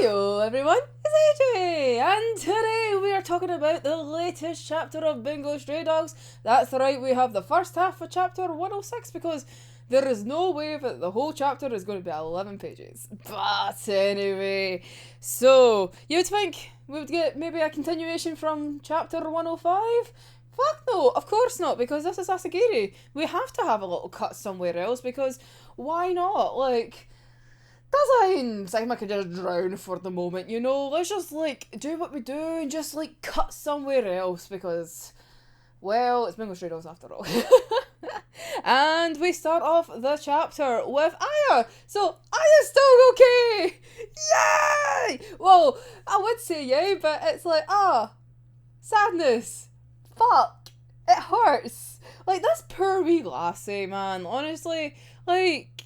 Hiyo everyone, it's AJ, and today we are talking about the latest chapter of Bungo Stray Dogs. That's right, we have the first half of chapter 106 because there is no way that the whole chapter is going to be 11 pages. But anyway, so you would think we would get maybe a continuation from chapter 105? Fuck no, of course not, because this is Asagiri. We have to have a little cut somewhere else because why not? Like, doesn't seem like I could just drown for the moment, you know? Let's just, like, do what we do and just, like, cut somewhere else because, well, it's Bungo Stray Dogs after all. And we start off the chapter with Aya. So, Aya's still okay! Yay! Well, I would say yay, but it's like, sadness. Fuck. It hurts. Like, this poor wee lassie, man. Honestly, like,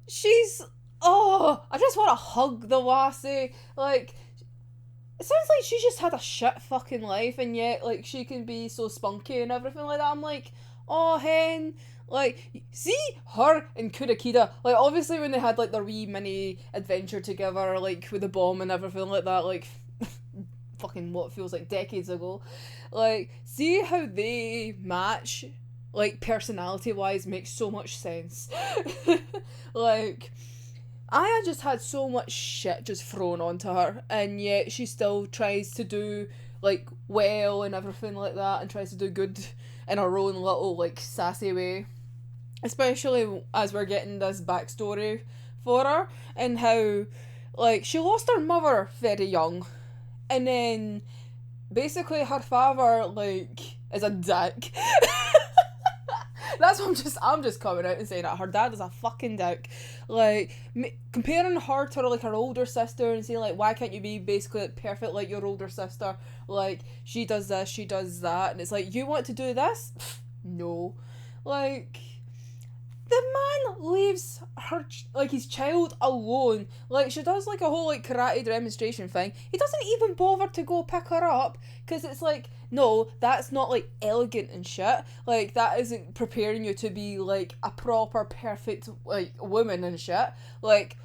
she's... Oh, I just want to hug the lassie. Like, it sounds like she just had a shit fucking life, and yet, like, she can be so spunky and everything like that. I'm like, oh, hen. Like, see her and Kurakida. Like, obviously when they had, like, their wee mini adventure together, like, with the bomb and everything like that, like, fucking what feels like decades ago. Like, see how they match, like, personality-wise makes so much sense. Like... Aya just had so much shit just thrown onto her, and yet she still tries to do, like, well and everything like that, and tries to do good in her own little, like, sassy way. Especially as we're getting this backstory for her, and how, like, she lost her mother very young, and then basically her father, like, is a dick. That's what I'm just coming out and saying that her dad is a fucking dick. Like, comparing her to, like, her older sister and saying, like, why can't you be basically, like, perfect like your older sister? Like, she does this, she does that, and it's like, you want to do this? No. Like, the man leaves her, like, his child alone. Like, she does, like, a whole, like, karate demonstration thing. He doesn't even bother to go pick her up, because it's like, no, that's not, like, elegant and shit. Like, that isn't preparing you to be, like, a proper, perfect, like, woman and shit. Like,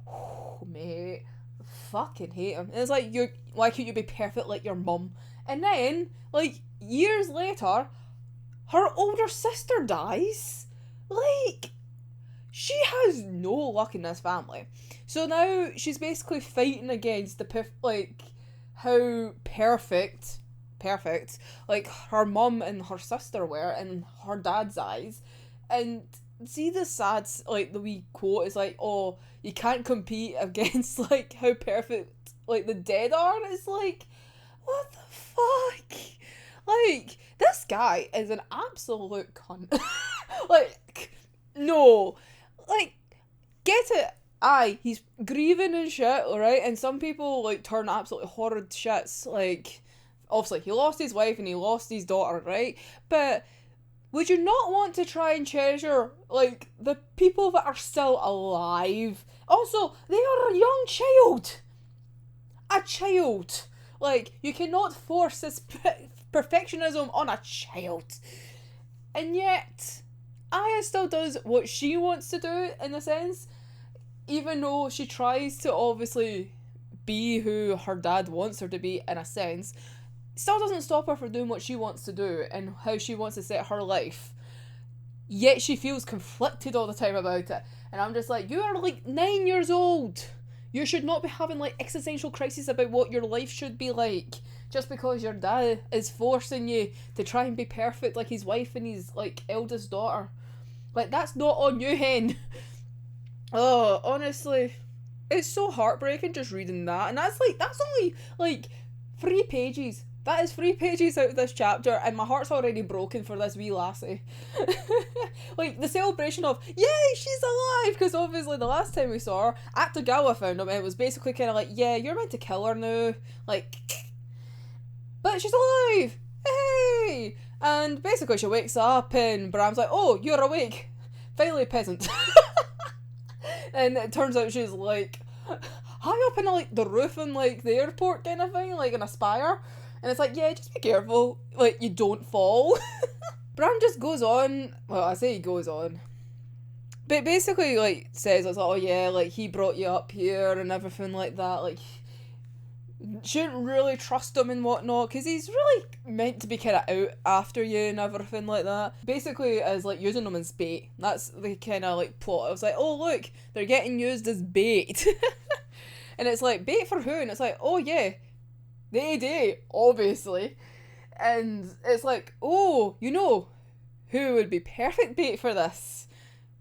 oh, mate, fucking hate him. And it's like, why can't you be perfect like your mum? And then, like, years later, her older sister dies. Like, she has no luck in this family. So now she's basically fighting against the, how perfect, like, her mum and her sister were in her dad's eyes. And see the sad, like, the wee quote is like, oh, you can't compete against, like, how perfect, like, the dead are. And it's like, what the fuck? Like, this guy is an absolute cunt. Like, no. Like, get it. Aye, he's grieving and shit, alright? And some people, like, turn absolutely horrid shits. Like, obviously, he lost his wife and he lost his daughter, right? But would you not want to try and treasure, like, the people that are still alive? Also, they are a young child. A child. Like, you cannot force this perfectionism on a child. And yet, Aya still does what she wants to do, in a sense, even though she tries to obviously be who her dad wants her to be, in a sense. Still doesn't stop her from doing what she wants to do and how she wants to set her life. Yet she feels conflicted all the time about it. And I'm just like, you are, like, 9 years old. You should not be having, like, existential crises about what your life should be like. Just because your dad is forcing you to try and be perfect like his wife and his, like, eldest daughter. Like, that's not on you, hen. Oh, honestly. It's so heartbreaking just reading that. And that's only, like, 3 pages. That is 3 pages out of this chapter, and my heart's already broken for this wee lassie. Like, the celebration of, yay, she's alive! Because obviously the last time we saw her, Akutagawa found him, and it was basically kind of like, yeah, you're meant to kill her now. Like, but she's alive! Hey! And basically she wakes up, and Bram's like, oh, you're awake. Finally, peasant. And it turns out she's, like, high up in, like, the roof in, like, the airport kind of thing, like, in a spire. And it's like, yeah, just be careful, like, you don't fall. Bram just goes on, well, I say he goes on. basically, like, says, it's like, oh yeah, like, he brought you up here and everything like that, like, shouldn't really trust him and whatnot, because he's really meant to be kind of out after you and everything like that. Basically, as, like, using them as bait. That's the kind of, like, plot. I was like, oh, look, they're getting used as bait. And it's like, bait for who? And it's like, oh yeah, the AD, obviously. And it's like, oh, you know, who would be perfect bait for this?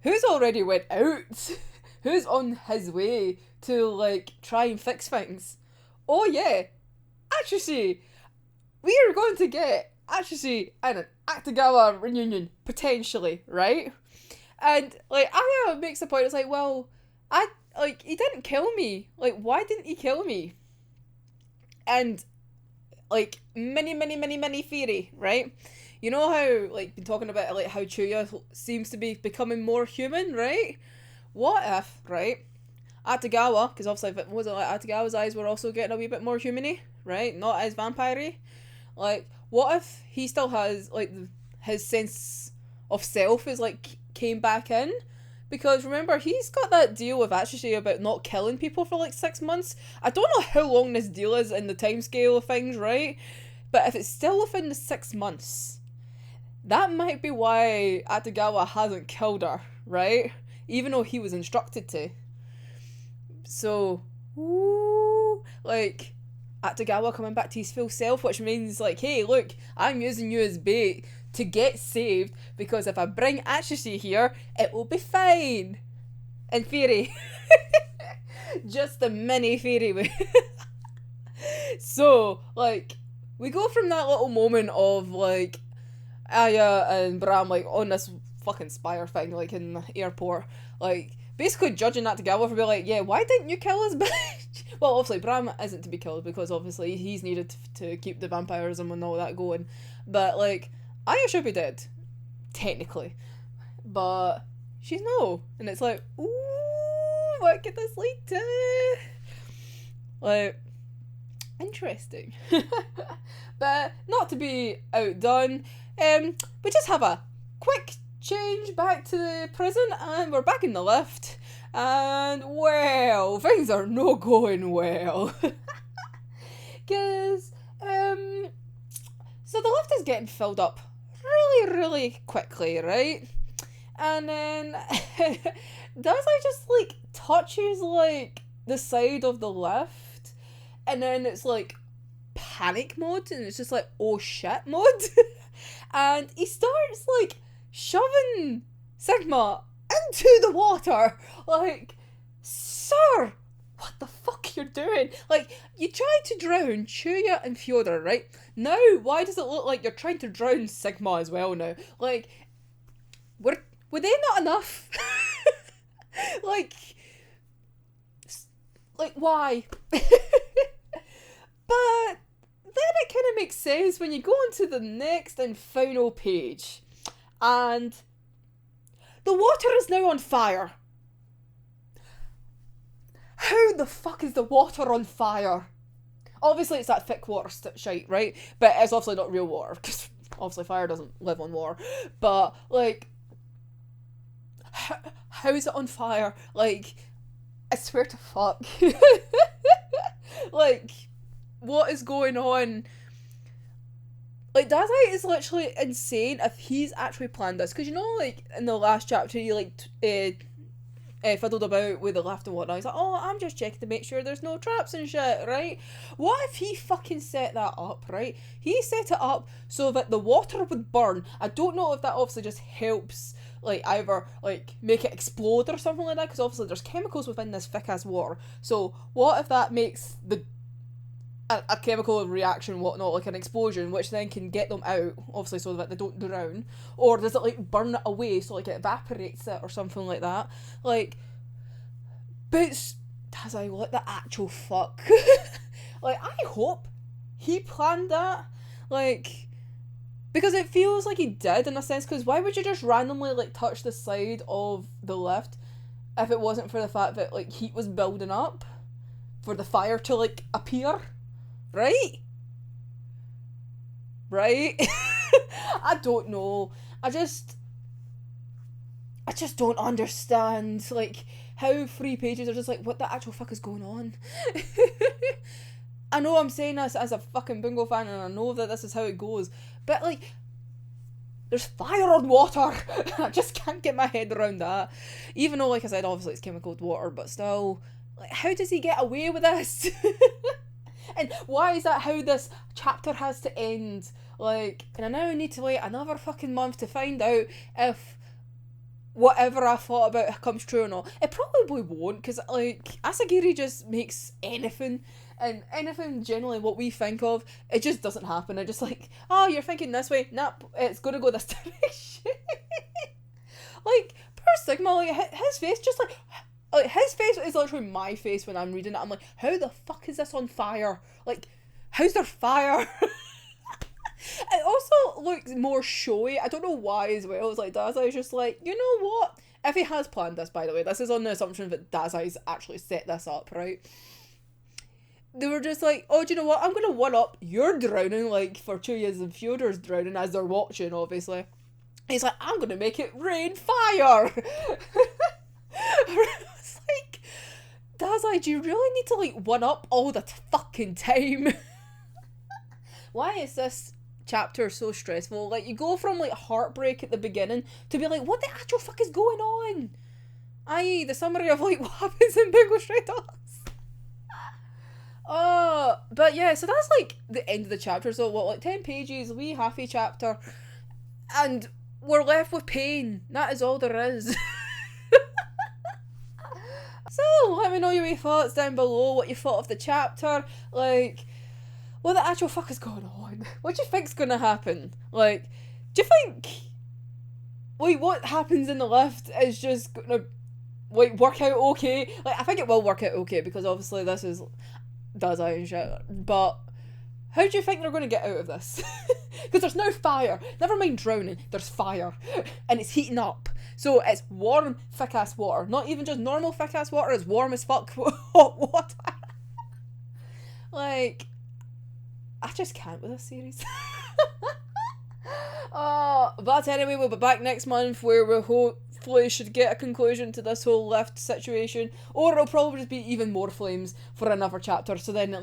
Who's already went out? Who's on his way to, like, try and fix things? Oh yeah, Achushi! We are going to get Achushi and an Akutagawa reunion, potentially, right? And, like, Aya makes the point, it's like, well, he didn't kill me. Like, why didn't he kill me? And, like, many theory, right? You know how, like, been talking about, like, how Chuya seems to be becoming more human, right? What if, right, Akutagawa, because obviously if it wasn't like Akutagawa's eyes were also getting a wee bit more human-y, right? Not as vampire-y. Like, what if he still has, like, his sense of self is, like, came back in? Because remember, he's got that deal with Achushi about not killing people for, like, 6 months. I don't know how long this deal is in the timescale of things, right? But if it's still within the 6 months, that might be why Akutagawa hasn't killed her, right? Even though he was instructed to. So, ooh, like, Akutagawa coming back to his full self, which means, like, hey, look, I'm using you as bait to get saved, because if I bring Achushi here, it will be fine. In theory. Just a mini theory. So, like, we go from that little moment of, like, Aya and Bram, like, on this fucking spire thing, like, in the airport, like, basically judging Akutagawa for being like, yeah, why didn't you kill us, bitch? Well, obviously, Bram isn't to be killed, because obviously he's needed to keep the vampirism and all that going, but, like, Aya should be dead, technically, but she's no, and it's like, ooh, what could this lead to? Like, interesting. But not to be outdone, we just have a quick change back to the prison, and we're back in the lift, and well, things are not going well. Because so the lift is getting filled up really quickly, right? And then Dazai just, like, touches, like, the side of the lift, and then it's like panic mode, and it's just like, oh shit mode. And he starts, like, shoving Sigma into the water. Like, sir, what the fuck you're doing? Like, you tried to drown Chuya and Fyodor, right? Now, why does it look like you're trying to drown Sigma as well now? Like, were they not enough? like, why? But then it kind of makes sense when you go on to the next and final page. And the water is now on fire. How the fuck is the water on fire? Obviously it's that thick water shite, right? But it's obviously not real water, because obviously fire doesn't live on water. But, like, how is it on fire? Like, I swear to fuck. Like, what is going on? Like, Dazai is literally insane if he's actually planned this. Because, you know, like, in the last chapter, he, like, fiddled about with the lift and whatnot. He's like, oh, I'm just checking to make sure there's no traps and shit, right? What if he fucking set that up, right? He set it up so that the water would burn. I don't know if that obviously just helps, like, either, like, make it explode or something like that, because obviously there's chemicals within this thick-ass water. So, what if that makes a chemical reaction, whatnot, like an explosion, which then can get them out, obviously, so that they don't drown? Or does it, like, burn it away, so, like, it evaporates it or something like that? Like, but does I what the actual fuck? Like, I hope he planned that, like, because it feels like he did in a sense, because why would you just randomly, like, touch the side of the lift if it wasn't for the fact that, like, heat was building up for the fire to, like, appear? Right? I don't know. I just don't understand, like, how 3 pages are just like, what the actual fuck is going on? I know I'm saying this as a fucking Bungo fan, and I know that this is how it goes, but, like, there's fire on water. I just can't get my head around that. Even though, like I said, obviously it's chemical water, but still, like, how does he get away with this? And why is that how this chapter has to end? Like, and I now need to wait another fucking month to find out if whatever I thought about it comes true or not. It probably won't, because, like, Asagiri just makes anything, and anything generally what we think of, it just doesn't happen. It just like, oh, you're thinking this way, nope, it's gonna go this direction. Like, poor Sigma, like, his face just like, his face is literally my face when I'm reading it. I'm like, how the fuck is this on fire? Like, how's there fire? It also looks more showy. I don't know why as well. It's like Dazai's just like, you know what? If he has planned this, by the way, this is on the assumption that Dazai's actually set this up, right? They were just like, oh, do you know what? I'm gonna one up. You're drowning, like, for 2 years, and Fyodor's drowning as they're watching, obviously. He's like, I'm gonna make it rain fire. It's like, Dazai, do you really need to, like, one up all the fucking time? Why is this chapter so stressful? Like, you go from, like, heartbreak at the beginning to be like, what the actual fuck is going on? I.e., the summary of, like, what happens in Bungo Stray Dogs. But yeah, so that's, like, the end of the chapter. So, what, like, 10 pages, wee halfy chapter, and we're left with pain. That is all there is. So, let me know your wee thoughts down below, what you thought of the chapter, like, what the actual fuck is going on? What do you think's gonna happen? Like, do you think, like, what happens in the lift is just gonna, like, work out okay? Like, I think it will work out okay, because obviously this is Dazai and shit, but how do you think they're gonna get out of this? Because there's no fire. Never mind drowning, there's fire. And it's heating up. So it's warm, thick-ass water. Not even just normal thick-ass water, it's warm as fuck hot water. Like, I just can't with this series. But anyway, we'll be back next month where we hopefully should get a conclusion to this whole lift situation, or it'll probably just be even more flames for another chapter. So then,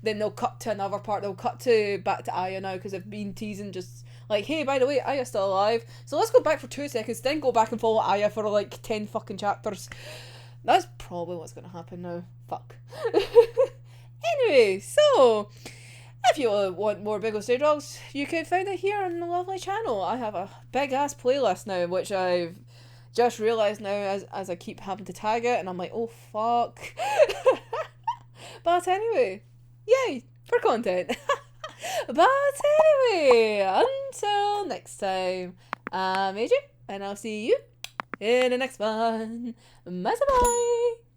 then they'll cut to another part. They'll cut to back to Aya now, because they've been teasing just like, hey, by the way, Aya's still alive. So let's go back for 2 seconds, then go back and follow Aya for like 10 fucking chapters. That's probably what's gonna happen now. Fuck. Anyway, so if you want more Bungo Stray Dogs, you can find it here on the lovely channel. I have a big ass playlist now, which I've just realised now as I keep having to tag it, and I'm like, oh fuck. But anyway, yay for content. But anyway, until next time, I'm AJ, and I'll see you in the next one. Bye bye.